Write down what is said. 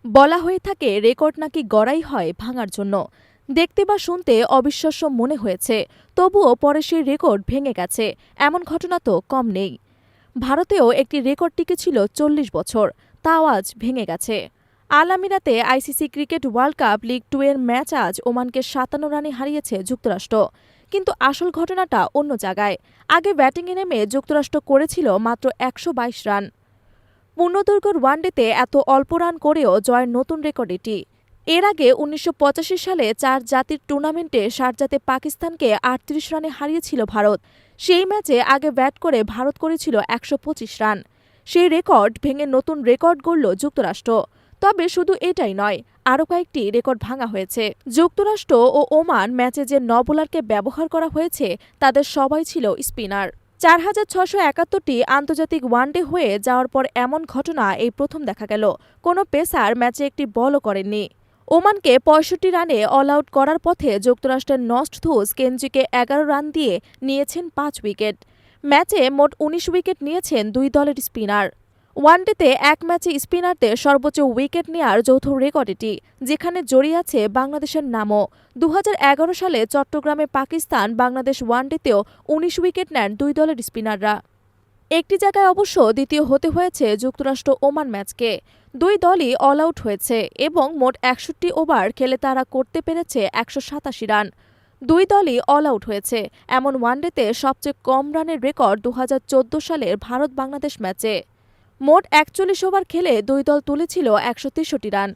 বলা হয়ে থাকে রেকর্ড নাকি গড়াই হয় ভাঙার জন্য। দেখতে বা শুনতে অবিশ্বাস্য মনে হয়েছে, তবুও পরে সেই রেকর্ড ভেঙে গেছে এমন ঘটনা তো কম নেই। ভারতেও একটি রেকর্ড টিকেছিল ৪০ বছর, তাও আজ ভেঙে গেছে। আল আমিরাতে ICC cricket world cup league 2 এর ম্যাচ আজ ওমানকে ৫৭ রানে হারিয়েছে যুক্তরাষ্ট্র। কিন্তু আসল ঘটনাটা অন্য জায়গায়। আগে ব্যাটিংয়ে নেমে যুক্তরাষ্ট্র করেছিল মাত্র ১২২ রান। পূর্ণদৈর্ঘ্যের ওয়ানডেতে এত অল্প রান করেও জয়ের নতুন রেকর্ড এটি। এর আগে ১৯৮৫ সালে ৪ জাতির টুর্নামেন্টে শারজাতে পাকিস্তানকে ৩৮ রানে হারিয়েছিল ভারত। সেই ম্যাচে আগে ব্যাট করে ভারত করেছিল ১২৫ রান। সেই রেকর্ড ভেঙে নতুন রেকর্ড গড়ল যুক্তরাষ্ট্র। তবে শুধু এটাই নয়, আরও কয়েকটি রেকর্ড ভাঙা হয়েছে। যুক্তরাষ্ট্র ও ওমান ম্যাচে যে বোলারকে ব্যবহার করা হয়েছে তাদের সবাই ছিল স্পিনার। ৪,৬৭১টি আন্তর্জাতিক ওয়ানডে হয়ে যাওয়ার পর এমন ঘটনা এই প্রথম দেখা গেল। কোনো পেসার ম্যাচে একটি বলও করেননি। ওমানকে ৬৫ রানে অল আউট করার পথে যুক্তরাষ্ট্রের নস্টধুস কেনজিকে ১১ রান দিয়ে নিয়েছেন ৫ উইকেট। ম্যাচে মোট ১৯ উইকেট নিয়েছেন দুই দলের স্পিনার। ওয়ানডেতে এক ম্যাচে স্পিনারদের সর্বোচ্চ উইকেট নেয়ার যৌথ রেকর্ড এটি, যেখানে জড়িয়ে আছে বাংলাদেশের নামও। ২০১১ সালে চট্টগ্রামে পাকিস্তান বাংলাদেশ ওয়ানডেতেও ১৯ উইকেট নেন দুই দলের স্পিনাররা। একটি জায়গায় অবশ্য দ্বিতীয় হতে হয়েছে যুক্তরাষ্ট্র ওমান ম্যাচকে। দুই দলই অল আউট হয়েছে এবং মোট ৬১ ওভার খেলে তারা করতে পেরেছে ১৮৭ রান। দুই দলই অল আউট হয়েছে এমন ওয়ানডেতে সবচেয়ে কম রানের রেকর্ড ২০১৪ সালের ভারত বাংলাদেশ ম্যাচে। মোট ৪১ ওভার খেলে দুই দল তুলেছিল ১৬৩ রান।